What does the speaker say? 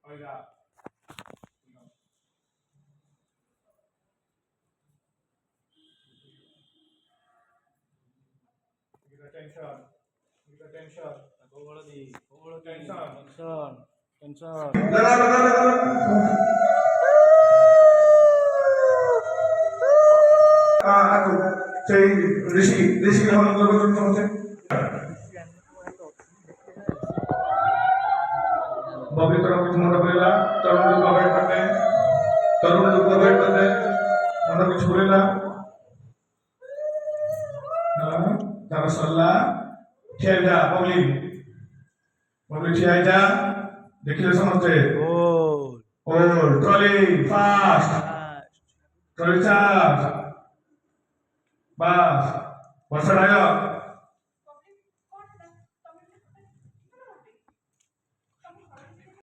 Oiga. Give attention. Give attention. Tension. Tension. Aku সেই ঋষি ঋষি হল লোকজন হচ্ছে पवित्र मोटा बोलेला तरुण लोक अवॉइड करते मोटा कुछ बोलेला तारा सल्ला ठेवजा पब्लिक ठेवायचा देखील समजते और ट्रॉली फास्ट ट्रॉली चार्ज बस वसडाय